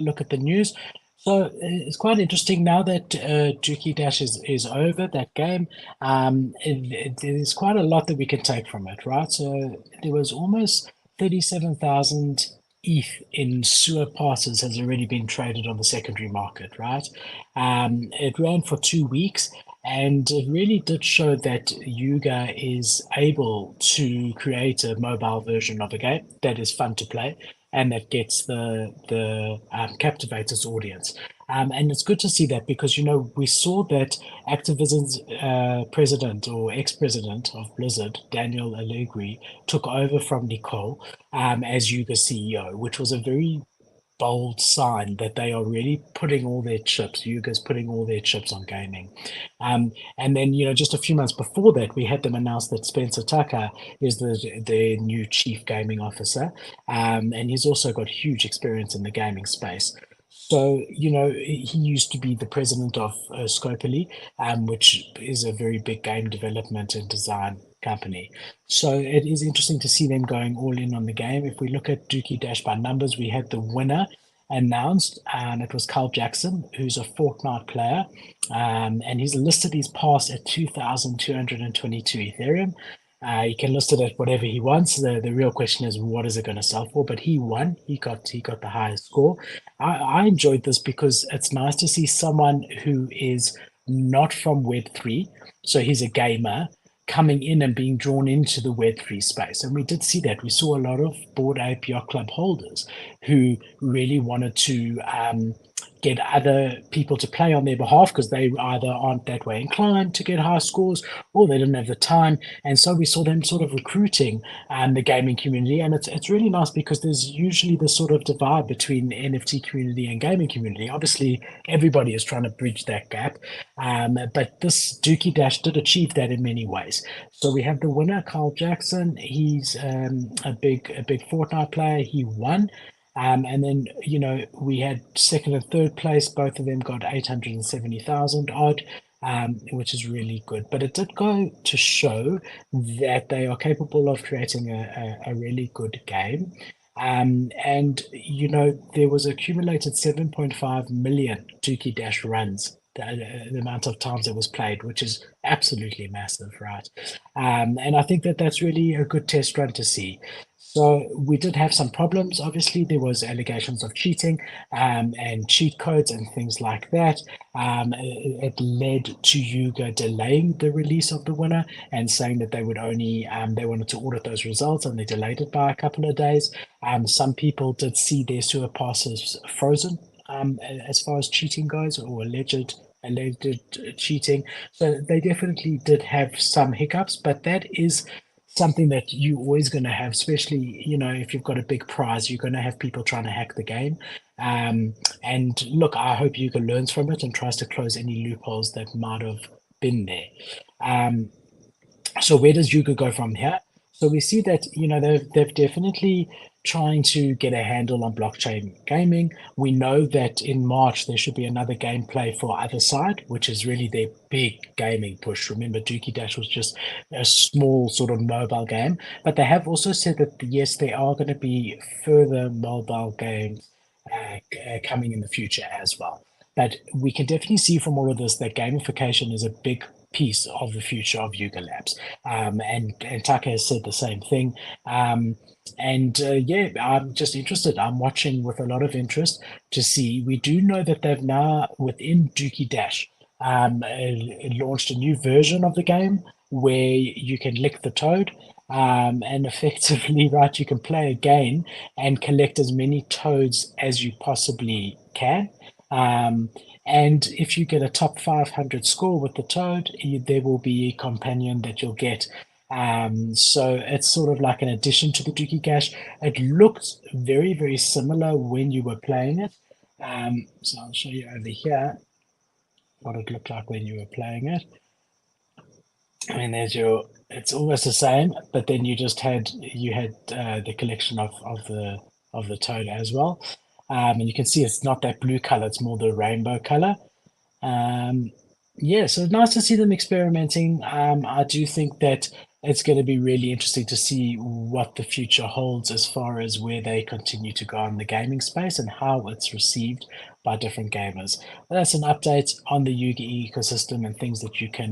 look at the news. So it's quite interesting now that Dookie Dash is over that game. There's quite a lot that we can take from it, right? So there was almost 37,000 ETH in sewer passes has already been traded on the secondary market, right? It ran for 2 weeks. And it really did show that Yuga is able to create a mobile version of a game that is fun to play and that gets the captivates its audience. And it's good to see that because we saw that Activision's president or ex-president of Blizzard, Daniel Allegri, took over from Nicole as Yuga CEO, which was a very bold sign that they are really putting all their chips, Yuga's putting all their chips on gaming. And then, just a few months before that, we had them announce that Spencer Tucker is the new chief gaming officer. And he's also got huge experience in the gaming space. So, he used to be the president of Scopely, which is a very big game development and design company. So it is interesting to see them going all in on the game. If we look at Dookie Dash by numbers, we had the winner announced, and it was Carl Jackson, who's a Fortnite player, and he's listed his pass at 2,222 Ethereum. He can list it at whatever he wants. The real question is, what is it going to sell for? But he won. He got the highest score. I enjoyed this because it's nice to see someone who is not from Web3, so he's a gamer, coming in and being drawn into the Web3 space. And we did see that. We saw a lot of Bored Ape Yacht Club holders who really wanted to get other people to play on their behalf because they either aren't that way inclined to get high scores or they didn't have the time. And so we saw them sort of recruiting the gaming community. And it's really nice because there's usually this sort of divide between the NFT community and gaming community. Obviously, everybody is trying to bridge that gap. But this Dookie Dash did achieve that in many ways. So we have the winner, Carl Jackson. He's a big Fortnite player. He won. And then, we had second and third place. Both of them got 870,000 odd, which is really good. But it did go to show that they are capable of creating a really good game. And, there was accumulated 7.5 million Dookie Dash runs, the amount of times it was played, which is absolutely massive, right? And I think that that's really a good test run to see. So we did have some problems. Obviously, there was allegations of cheating and cheat codes and things like that. It led to Yuga delaying the release of the winner and saying that they would only they wanted to audit those results and they delayed it by a couple of days. Some people did see their sewer passes frozen as far as cheating goes or alleged cheating. So they definitely did have some hiccups, but that is something that you're always going to have, especially, if you've got a big prize, you're going to have people trying to hack the game. And look, I hope Yuga learns from it and tries to close any loopholes that might have been there. So where does Yuga go from here? So we see that, they've definitely trying to get a handle on blockchain gaming. We know that in March there should be another gameplay for Other Side, which is really their big gaming push. Remember, Dookie Dash was just a small sort of mobile game, but they have also said that yes, there are going to be further mobile games coming in the future as well. But we can definitely see from all of this that gamification is a big piece of the future of Yuga Labs. And Taka has said the same thing. Yeah, I'm just interested. I'm watching with a lot of interest to see. We do know that they've now, within Dookie Dash, launched a new version of the game where you can lick the toad. And effectively, right, you can play a game and collect as many toads as you possibly can. And if you get a top 500 score with the toad, there will be a companion that you'll get. So it's sort of like an addition to the Dookie Dash. It looked very, very similar when you were playing it. So I'll show you over here what it looked like when you were playing it. I mean, it's almost the same, but then you had the collection of the toad as well. And you can see it's not that blue color, it's more the rainbow color. Yeah, so nice to see them experimenting. I do think that it's going to be really interesting to see what the future holds as far as where they continue to go in the gaming space and how it's received by different gamers. But that's an update on the Yuga ecosystem and things that you can